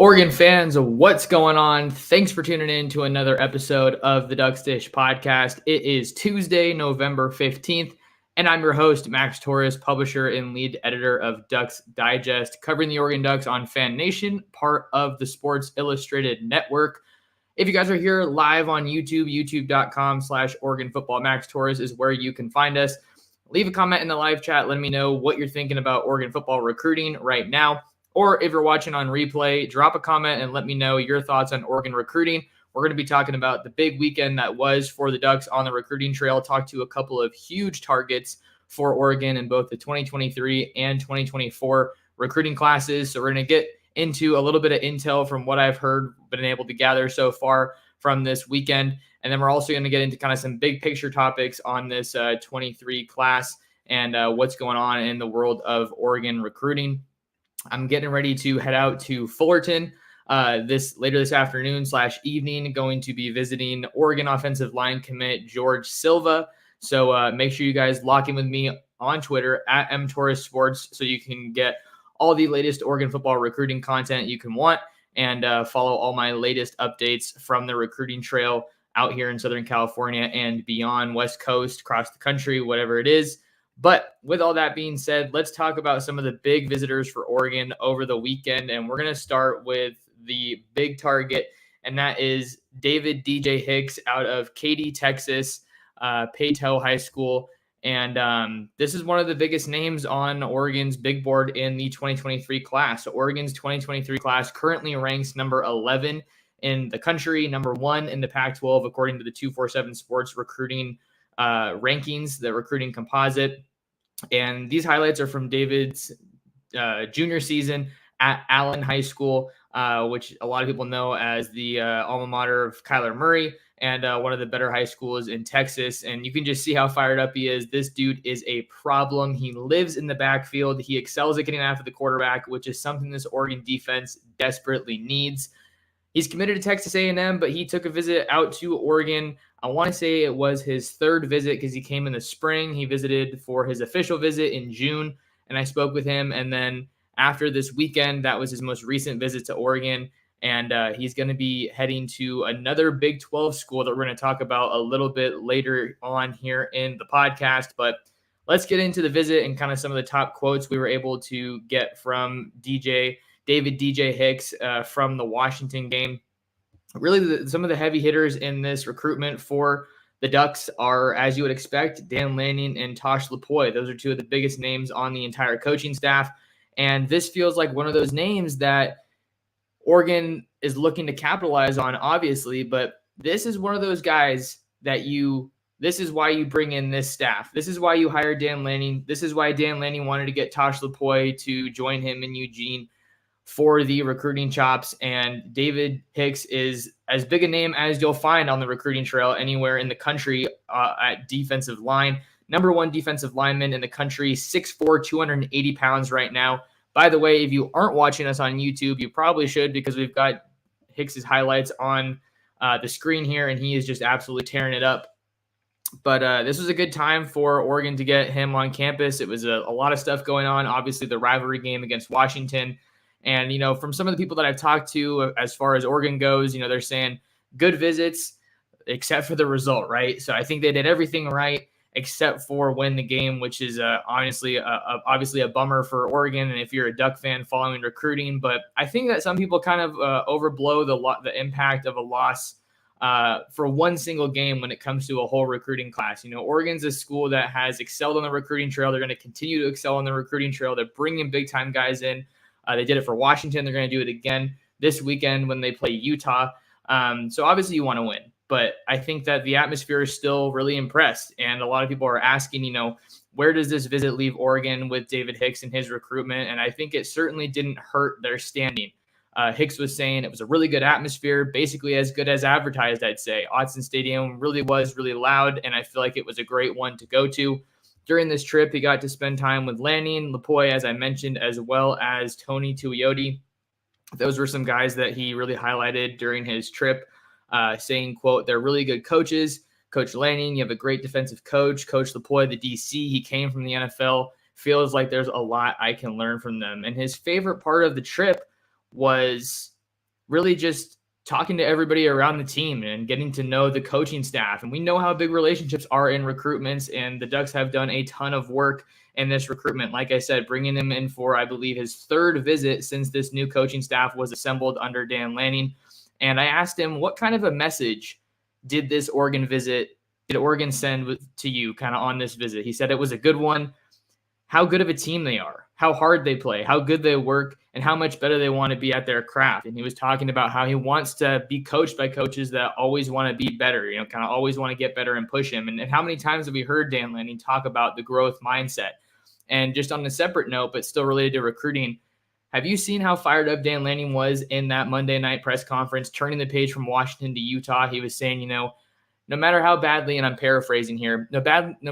Oregon fans, what's going on? Thanks for tuning in to another episode of the Ducks Dish podcast. It is Tuesday, November 15th, and I'm your host, Max Torres, publisher and lead editor of Ducks Digest, covering the Oregon Ducks on Fan Nation, part of the Sports Illustrated Network. If you guys are here live on YouTube, youtube.com/Oregon Football, Max Torres is where you can find us. Leave a comment in the live chat. Let me know what you're thinking about Oregon football recruiting right now. Or if you're watching on replay, drop a comment and let me know your thoughts on Oregon recruiting. We're going to be talking about the big weekend that was for the Ducks on the recruiting trail, talk to a couple of huge targets for Oregon in both the 2023 and 2024 recruiting classes. So we're going to get into a little bit of intel from what I've heard, been able to gather so far from this weekend. And then we're also going to get into kind of some big picture topics on this 23 class and what's going on in the world of Oregon recruiting. I'm getting ready to head out to Fullerton later this afternoon/evening, going to be visiting Oregon offensive line commit George Silva. So make sure you guys lock in with me on Twitter at mtorresports so you can get all the latest Oregon football recruiting content you can want and follow all my latest updates from the recruiting trail out here in Southern California and beyond, West Coast, across the country, whatever it is. But with all that being said, let's talk about some of the big visitors for Oregon over the weekend. And we're going to start with the big target, and that is David DJ Hicks out of Katy, Texas, Payto High School. And this is one of the biggest names on Oregon's big board in the 2023 class. So Oregon's 2023 class currently ranks number 11 in the country, number 1 in the Pac-12, according to the 247 Sports recruiting rankings, the recruiting composite. And these highlights are from David's junior season at Allen High School, which a lot of people know as the alma mater of Kyler Murray and one of the better high schools in Texas. And you can just see how fired up he is. This dude is a problem. He lives in the backfield. He excels at getting after the quarterback, which is something this Oregon defense desperately needs. He's committed to Texas A&M, but he took a visit out to Oregon. I want to say it was his third visit because he came in the spring. He visited for his official visit in June, and I spoke with him. And then after this weekend, that was his most recent visit to Oregon. And he's going to be heading to another Big 12 school that we're going to talk about a little bit later on here in the podcast. But let's get into the visit and kind of some of the top quotes we were able to get from David DJ Hicks from the Washington game. Really, some of the heavy hitters in this recruitment for the Ducks are, as you would expect, Dan Lanning and Tosh Lupoi. Those are two of the biggest names on the entire coaching staff. And this feels like one of those names that Oregon is looking to capitalize on, obviously. But this is one of those guys that this is why you bring in this staff. This is why you hire Dan Lanning. This is why Dan Lanning wanted to get Tosh Lupoi to join him in Eugene for the recruiting chops. And David Hicks is as big a name as you'll find on the recruiting trail anywhere in the country at defensive line. Number 1 defensive lineman in the country, 6'4", 280 pounds right now. By the way, if you aren't watching us on YouTube, you probably should, because we've got Hicks's highlights on the screen here, and he is just absolutely tearing it up. But this was a good time for Oregon to get him on campus. It was a lot of stuff going on. Obviously, the rivalry game against Washington. And, from some of the people that I've talked to as far as Oregon goes, they're saying good visits, except for the result, right? So I think they did everything right except for win the game, which is obviously a bummer for Oregon. And if you're a Duck fan following recruiting, but I think that some people kind of overblow the impact of a loss for one single game when it comes to a whole recruiting class. Oregon's a school that has excelled on the recruiting trail. They're going to continue to excel on the recruiting trail. They're bringing big time guys in. They did it for Washington. They're going to do it again this weekend when they play Utah. So obviously you want to win, but I think that the atmosphere is still really impressed. And a lot of people are asking, where does this visit leave Oregon with David Hicks and his recruitment? And I think it certainly didn't hurt their standing. Hicks was saying it was a really good atmosphere, basically as good as advertised, I'd say. Autzen Stadium really was really loud, and I feel like it was a great one to go to. During this trip, he got to spend time with Lanning, Lupoi, as I mentioned, as well as Tony Tuioti. Those were some guys that he really highlighted during his trip, saying, quote, they're really good coaches. Coach Lanning, you have a great defensive coach. Coach Lupoi, the DC, he came from the NFL. Feels like there's a lot I can learn from them. And his favorite part of the trip was really just talking to everybody around the team and getting to know the coaching staff. And we know how big relationships are in recruitments, and the Ducks have done a ton of work in this recruitment. Like I said, bringing him in for, I believe, his third visit since this new coaching staff was assembled under Dan Lanning. And I asked him, what kind of a message did this Oregon visit, did Oregon send to you kind of on this visit? He said it was a good one. How good of a team they are, how hard they play, how good they work, and how much better they want to be at their craft. And he was talking about how he wants to be coached by coaches that always want to be better, kind of always want to get better and push him. And how many times have we heard Dan Lanning talk about the growth mindset? And just on a separate note, but still related to recruiting, have you seen how fired up Dan Lanning was in that Monday night press conference, turning the page from Washington to Utah? He was saying, no matter how badly, and I'm paraphrasing here, no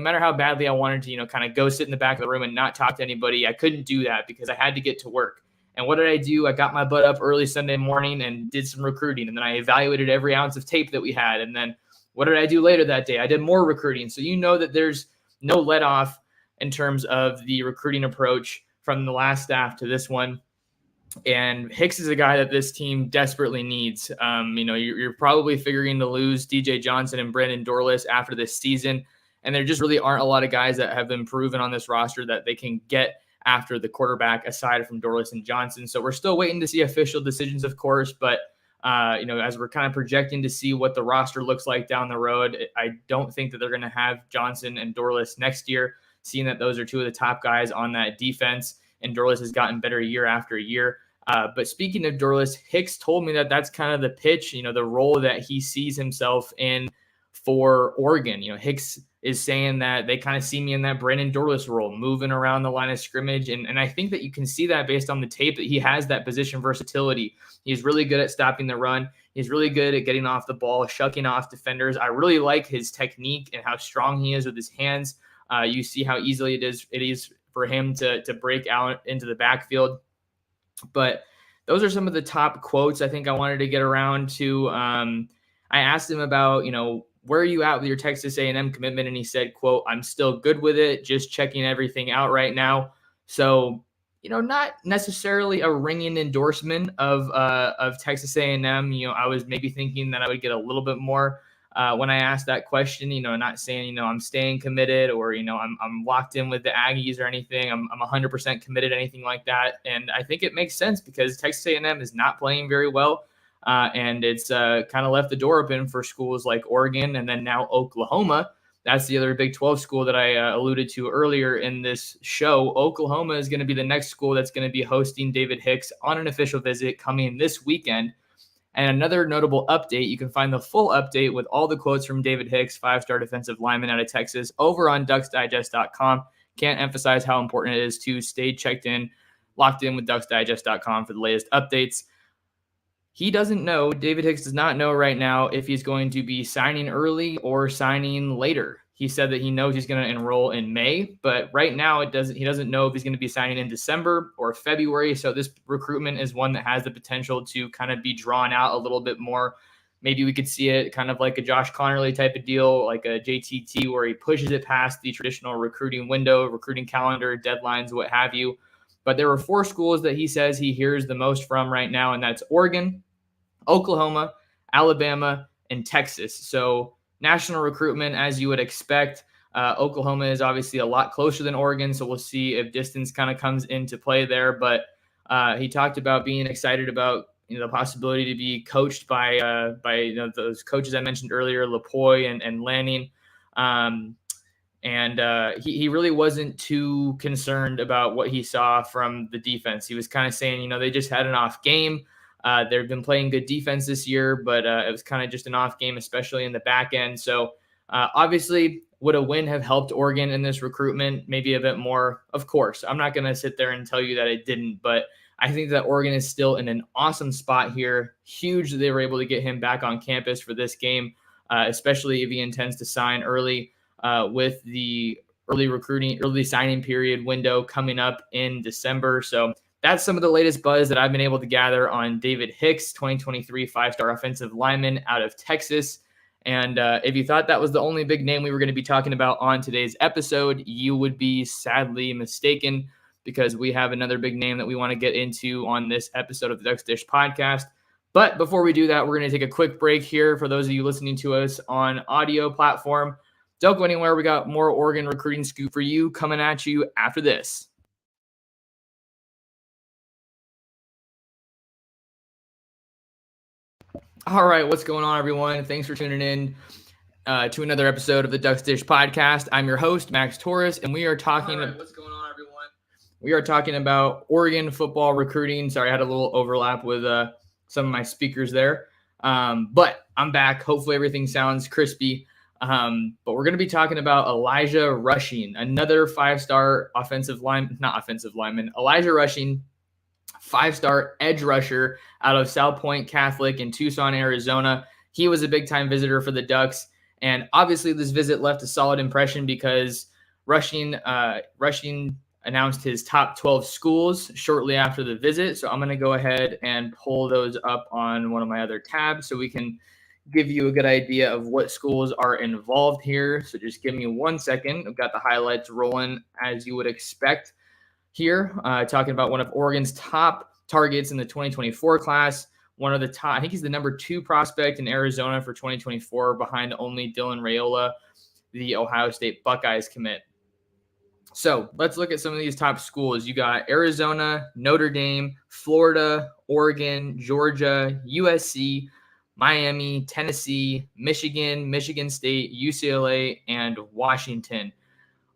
matter how badly I wanted to, kind of go sit in the back of the room and not talk to anybody, I couldn't do that because I had to get to work. And what did I do? I got my butt up early Sunday morning and did some recruiting. And then I evaluated every ounce of tape that we had. And then what did I do later that day? I did more recruiting. So that there's no let off in terms of the recruiting approach from the last staff to this one. And Hicks is a guy that this team desperately needs. You're probably figuring to lose DJ Johnson and Brandon Dorless after this season. And there just really aren't a lot of guys that have been proven on this roster that they can get after the quarterback, aside from Dorless and Johnson. So we're still waiting to see official decisions, of course. But, as we're kind of projecting to see what the roster looks like down the road, I don't think that they're going to have Johnson and Dorless next year, seeing that those are two of the top guys on that defense. And Dorless has gotten better year after year. But speaking of Dorless, Hicks told me that that's kind of the pitch, the role that he sees himself in for Oregon. Hicks is saying that they kind of see me in that Brandon Dorless role, moving around the line of scrimmage. And I think that you can see that based on the tape, that he has that position versatility. He's really good at stopping the run. He's really good at getting off the ball, shucking off defenders. I really like his technique and how strong he is with his hands. You see how easily it is for him to break out into the backfield. But those are some of the top quotes I think I wanted to get around to. I asked him about, where are you at with your Texas A&M commitment? And he said, quote, "I'm still good with it, just checking everything out right now." So, not necessarily a ringing endorsement of Texas A&M. I was maybe thinking that I would get a little bit more when I asked that question, not saying, I'm staying committed or, I'm locked in with the Aggies or anything. I'm 100% committed, anything like that. And I think it makes sense because Texas A&M is not playing very well. And it's kind of left the door open for schools like Oregon and then now Oklahoma. That's the other Big 12 school that I alluded to earlier in this show. Oklahoma is going to be the next school that's going to be hosting David Hicks on an official visit coming this weekend. And another notable update, you can find the full update with all the quotes from David Hicks, 5-star defensive lineman out of Texas, over on ducksdigest.com. Can't emphasize how important it is to stay checked in, locked in with ducksdigest.com for the latest updates. He doesn't know, David Hicks does not know right now if he's going to be signing early or signing later. He said that he knows he's going to enroll in May, but right now he doesn't know if he's going to be signing in December or February. So this recruitment is one that has the potential to kind of be drawn out a little bit more. Maybe we could see it kind of like a Josh Connerly type of deal, like a JTT, where he pushes it past the traditional recruiting window, recruiting calendar, deadlines, what have you. But there are 4 schools that he says he hears the most from right now, and that's Oregon, Oklahoma, Alabama, and Texas. So national recruitment, as you would expect. Oklahoma is obviously a lot closer than Oregon, so we'll see if distance kind of comes into play there. But he talked about being excited about the possibility to be coached by those coaches I mentioned earlier, Lapoy and Lanning. He really wasn't too concerned about what he saw from the defense. He was kind of saying, they just had an off game. They've been playing good defense this year, but it was kind of just an off game, especially in the back end. So obviously, would a win have helped Oregon in this recruitment? Maybe a bit more. Of course, I'm not going to sit there and tell you that it didn't, but I think that Oregon is still in an awesome spot here. Huge that they were able to get him back on campus for this game, especially if he intends to sign early with the early signing period window coming up in December. So that's some of the latest buzz that I've been able to gather on David Hicks, 2023 5-star offensive lineman out of Texas. And if you thought that was the only big name we were going to be talking about on today's episode, you would be sadly mistaken, because we have another big name that we want to get into on this episode of the Ducks Dish podcast. But before we do that, we're going to take a quick break here for those of you listening to us on audio platform. Don't go anywhere. We got more Oregon recruiting scoop for you coming at you after this. All right, what's going on, everyone? Thanks for tuning in to another episode of the Ducks Dish podcast. I'm your host, Max Torres, and we are talking. All right, what's going on, everyone? We are talking about Oregon football recruiting. Sorry, I had a little overlap with some of my speakers there, but I'm back. Hopefully, everything sounds crispy. But we're going to be talking about Elijah Rushing, another five-star Elijah Rushing, five-star edge rusher out of South Point Catholic in Tucson, Arizona. He was a big-time visitor for the Ducks, and obviously this visit left a solid impression because Rushing announced his top 12 schools shortly after the visit. So I'm going to go ahead and pull those up on one of my other tabs so we can give you a good idea of what schools are involved here. So just give me 1 second. I've got the highlights rolling as you would expect here, talking about one of Oregon's top targets in the 2024 class. One of the top, I think he's the number 2 prospect in Arizona for 2024, behind only Dylan Raiola, the Ohio State Buckeyes commit. So let's look at some of these top schools. You got Arizona, Notre Dame, Florida, Oregon, Georgia, USC, Miami, Tennessee, Michigan, Michigan State, UCLA, and Washington,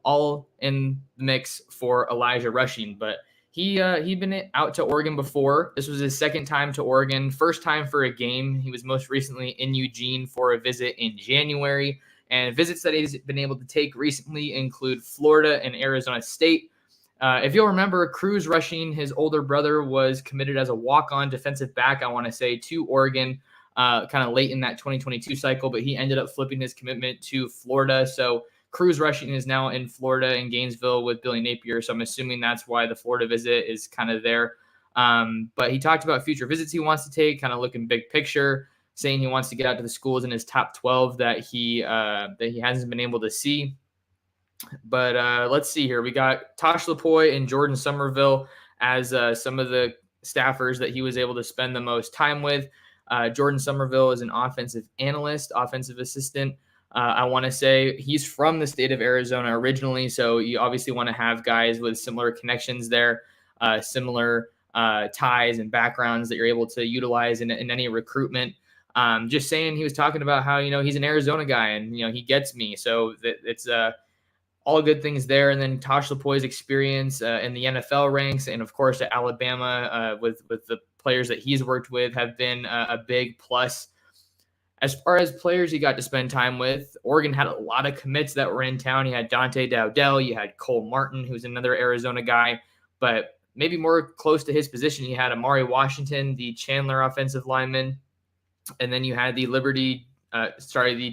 all in the mix for Elijah Rushing. But he'd been out to Oregon before. This was his second time to Oregon, first time for a game. He was most recently in Eugene for a visit in January. And visits that he's been able to take recently include Florida and Arizona State. If you'll remember, Cruz Rushing, his older brother, was committed as a walk-on defensive back, I want to say, to Oregon kind of late in that 2022 cycle, but he ended up flipping his commitment to Florida. So Cruz Rushing is now in Florida in Gainesville with Billy Napier. So I'm assuming that's why the Florida visit is kind of there. But he talked about future visits he wants to take, kind of looking big picture, saying he wants to get out to the schools in his top 12 that he hasn't been able to see. But let's see here. We got Tosh Lapoy and Jordan Somerville as some of the staffers that he was able to spend the most time with. Jordan Somerville is an offensive analyst, offensive assistant. I want to say he's from the state of Arizona originally, so you obviously want to have guys with similar connections there, similar ties and backgrounds that you're able to utilize in any recruitment. Just saying, he was talking about how, he's an Arizona guy and, he gets me. So it's all good things there. And then Tosh Lapoy's experience in the NFL ranks and, of course, at Alabama with the players that he's worked with have been a big plus. As far as players he got to spend time with, Oregon had a lot of commits that were in town. You had Dante Dowdell. You had Cole Martin, who's another Arizona guy. But maybe more close to his position, you had Amari Washington, the Chandler offensive lineman. And then you had the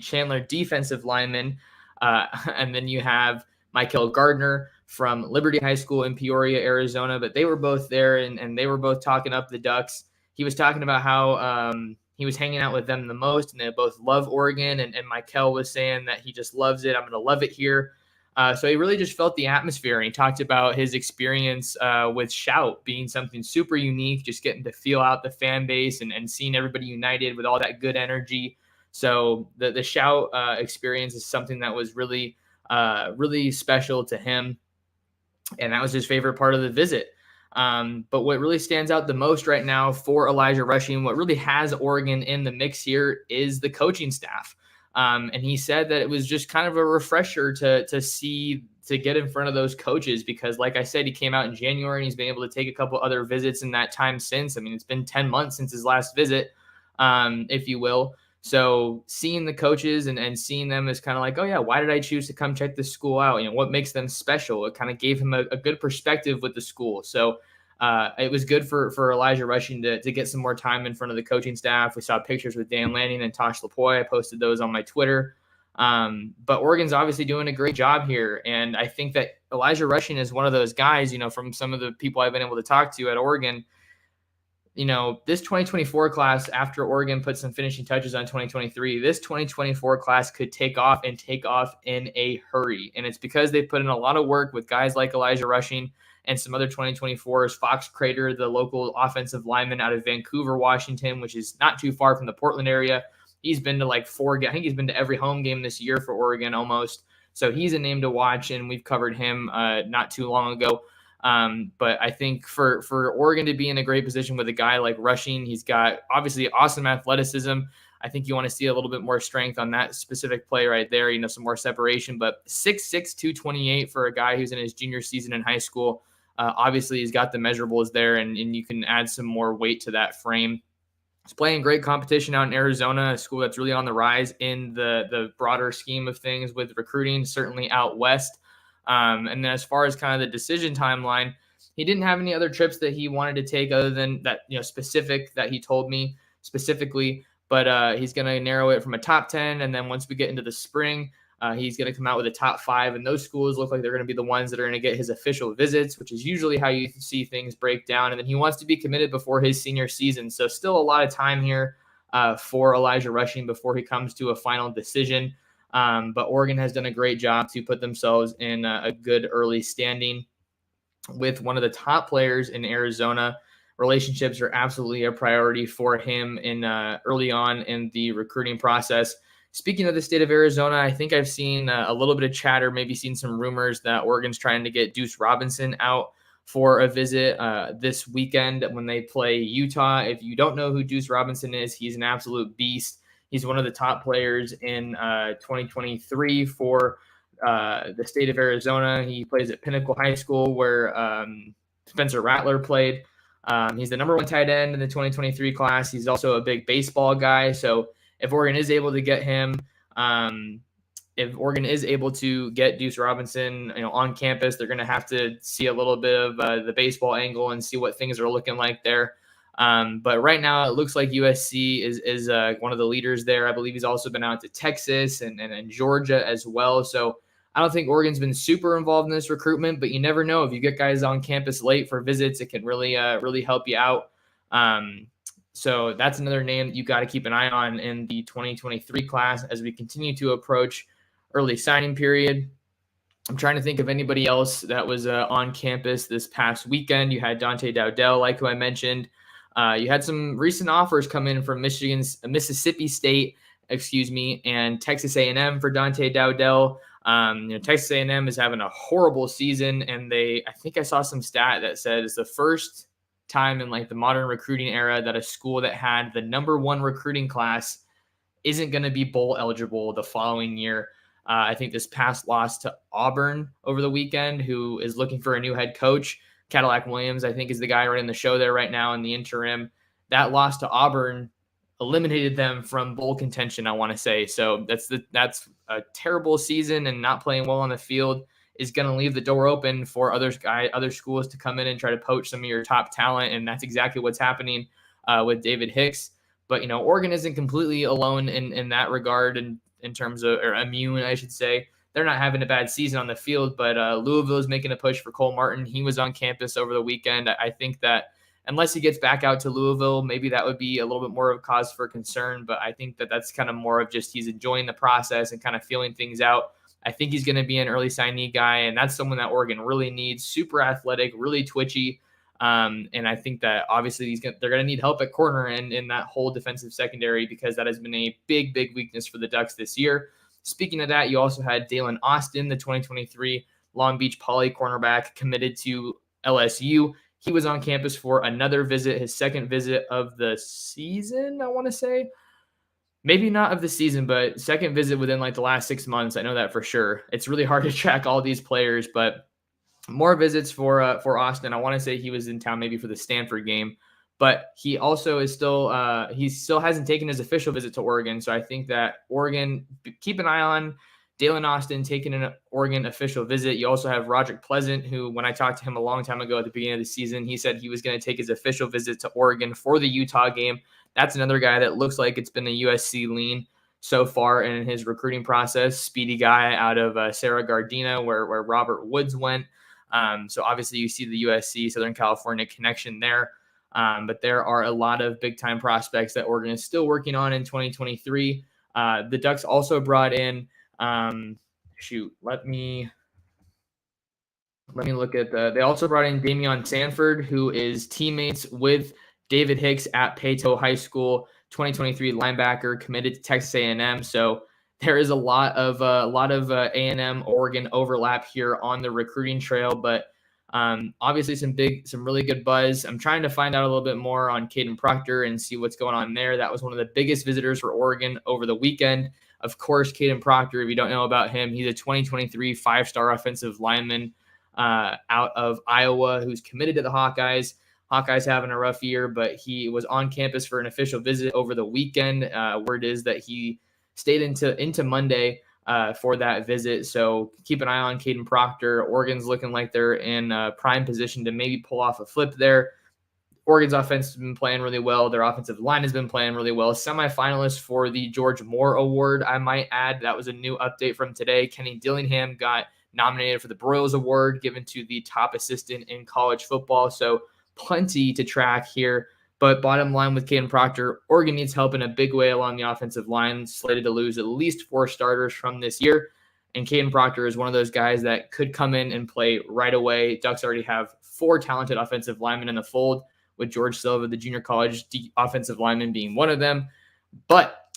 Chandler defensive lineman. And then you have Michael Gardner from Liberty High School in Peoria, Arizona. But they were both there, and they were both talking up the Ducks. He was talking about how he was hanging out with them the most, and they both love Oregon. And Michael was saying that he just loves it. I'm going to love it here. So he really just felt the atmosphere, and he talked about his experience with Shout being something super unique, just getting to feel out the fan base and seeing everybody united with all that good energy. So the Shout experience is something that was really, really special to him, and that was his favorite part of the visit. But what really stands out the most right now for Elijah Rushing, what really has Oregon in the mix here, is the coaching staff. And he said that it was just kind of a refresher to get in front of those coaches because, like I said, he came out in January and he's been able to take a couple other visits in that time since. I mean, it's been 10 months since his last visit, if you will. So seeing the coaches and seeing them is kind of like, oh, yeah, why did I choose to come check this school out? What makes them special? It kind of gave him a good perspective with the school. So it was good for Elijah Rushing to get some more time in front of the coaching staff. We saw pictures with Dan Lanning and Tosh Lapoy. I posted those on my Twitter. But Oregon's obviously doing a great job here. And I think that Elijah Rushing is one of those guys, from some of the people I've been able to talk to at Oregon. This 2024 class, after Oregon put some finishing touches on 2023, this 2024 class could take off in a hurry. And it's because they've put in a lot of work with guys like Elijah Rushing and some other 2024s. Fox Crater, the local offensive lineman out of Vancouver, Washington, which is not too far from the Portland area. He's been to like I think he's been to every home game this year for Oregon almost. So he's a name to watch, and we've covered him not too long ago. But I think for Oregon to be in a great position with a guy like rushing, he's got obviously awesome athleticism. I think you want to see a little bit more strength on that specific play right there, some more separation. But 6'6", 228 for a guy who's in his junior season in high school. Obviously, he's got the measurables there, and you can add some more weight to that frame. He's playing great competition out in Arizona, a school that's really on the rise in the broader scheme of things with recruiting, certainly out west. And then as far as kind of the decision timeline, he didn't have any other trips that he wanted to take other than that, specific that he told me specifically. But he's going to narrow it from a top 10. And then once we get into the spring, he's going to come out with a top 5. And those schools look like they're going to be the ones that are going to get his official visits, which is usually how you see things break down. And then he wants to be committed before his senior season. So still a lot of time here for Elijah Rushing before he comes to a final decision. But Oregon has done a great job to put themselves in a good early standing with one of the top players in Arizona. Relationships are absolutely a priority for him in early on in the recruiting process. Speaking of the state of Arizona, I think I've seen a little bit of chatter, maybe seen some rumors that Oregon's trying to get Deuce Robinson out for a visit this weekend when they play Utah. If you don't know who Deuce Robinson is, he's an absolute beast. He's one of the top players in 2023 for the state of Arizona. He plays at Pinnacle High School where Spencer Rattler played. He's the number 1 tight end in the 2023 class. He's also a big baseball guy. So if Oregon is able to get him, if Oregon is able to get Deuce Robinson, on campus, they're going to have to see a little bit of the baseball angle and see what things are looking like there. But right now it looks like USC is one of the leaders there. I believe he's also been out to Texas and Georgia as well. So I don't think Oregon's been super involved in this recruitment, but you never know. If you get guys on campus late for visits, it can really help you out. So that's another name that you got to keep an eye on in the 2023 class as we continue to approach early signing period. I'm trying to think of anybody else that was on campus this past weekend. You had Dante Dowdell, like who I mentioned. You had some recent offers come in from Mississippi State, and Texas A&M for Dante Dowdell. Texas A&M is having a horrible season, and I think I saw some stat that said it's the first time in like the modern recruiting era that a school that had the number 1 recruiting class isn't going to be bowl eligible the following year. I think this past loss to Auburn over the weekend, who is looking for a new head coach. Cadillac Williams, I think, is the guy running the show there right now in the interim. That loss to Auburn eliminated them from bowl contention, I want to say. So that's a terrible season, and not playing well on the field is going to leave the door open for other schools to come in and try to poach some of your top talent, and that's exactly what's happening with David Hicks. But Oregon isn't completely alone in that regard, and in terms of, or immune, I should say. They're not having a bad season on the field, but Louisville is making a push for Cole Martin. He was on campus over the weekend. I think that unless he gets back out to Louisville, maybe that would be a little bit more of a cause for concern. But I think that that's kind of more of just he's enjoying the process and kind of feeling things out. I think he's going to be an early signee guy, and that's someone that Oregon really needs. Super athletic, really twitchy. And I think that obviously they're going to need help at corner and in that whole defensive secondary, because that has been a big, big weakness for the Ducks this year. Speaking of that, you also had Dalen Austin, the 2023 Long Beach Poly cornerback, committed to LSU. He was on campus for another visit, his second visit of the season, I want to say. Maybe not of the season, but second visit within like the last 6 months. I know that for sure. It's really hard to track all these players, but more visits for Austin. I want to say he was in town maybe for the Stanford game, but he also is he still hasn't taken his official visit to Oregon. So I think that Oregon, keep an eye on Dalen Austin taking an Oregon official visit. You also have Roderick Pleasant, who when I talked to him a long time ago at the beginning of the season, he said he was going to take his official visit to Oregon for the Utah game. That's another guy that looks like it's been a USC lean so far in his recruiting process. Speedy guy out of Sarah Gardena, where Robert Woods went. So obviously you see the USC Southern California connection there. But there are a lot of big time prospects that Oregon is still working on in 2023. The Ducks also brought in, Let me look at they also brought in Damian Sanford, who is teammates with David Hicks at Peyto High School, 2023 linebacker, committed to Texas A&M. So there is a lot of A&M Oregon overlap here on the recruiting trail, but obviously some really good buzz. I'm trying to find out a little bit more on Caden Proctor and see what's going on there. That was one of the biggest visitors for Oregon over the weekend. Of course, Caden Proctor, if you don't know about him, he's a 2023 five-star offensive lineman out of Iowa who's committed to the Hawkeyes. Hawkeyes having a rough year, but he was on campus for an official visit over the weekend. Word is that he stayed into Monday for that visit. So keep an eye on Caden Proctor. Oregon's looking like they're in prime position to maybe pull off a flip there. Oregon's offense has been playing really well. Their offensive line has been playing really well. Semifinalists for the George Moore Award, I might add. That was a new update from today. Kenny Dillingham got nominated for the Broyles Award, given to the top assistant in college football. So plenty to track here. But bottom line with Caden Proctor, Oregon needs help in a big way along the offensive line, slated to lose at least 4 starters from this year. And Caden Proctor is one of those guys that could come in and play right away. Ducks already have 4 talented offensive linemen in the fold, with George Silva, the junior college offensive lineman, being one of them. But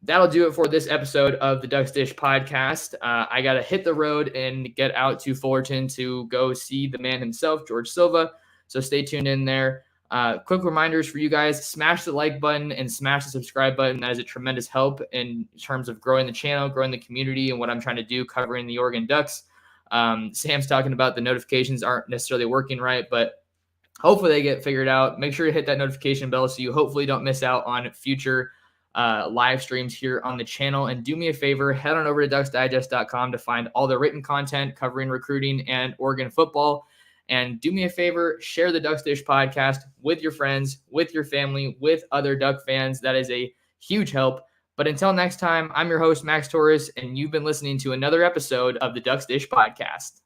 that'll do it for this episode of the Ducks Dish podcast. I got to hit the road and get out to Fullerton to go see the man himself, George Silva. So stay tuned in there. Quick reminders for you guys, smash the like button and smash the subscribe button. That is a tremendous help in terms of growing the channel, growing the community, and what I'm trying to do covering the Oregon Ducks. Sam's talking about the notifications aren't necessarily working right, but hopefully they get figured out. Make sure to hit that notification bell so you hopefully don't miss out on future live streams here on the channel. And do me a favor, head on over to ducksdigest.com to find all the written content covering recruiting and Oregon football. And do me a favor, share the Ducks Dish podcast with your friends, with your family, with other Duck fans. That is a huge help. But until next time, I'm your host, Max Torres, and you've been listening to another episode of the Ducks Dish podcast.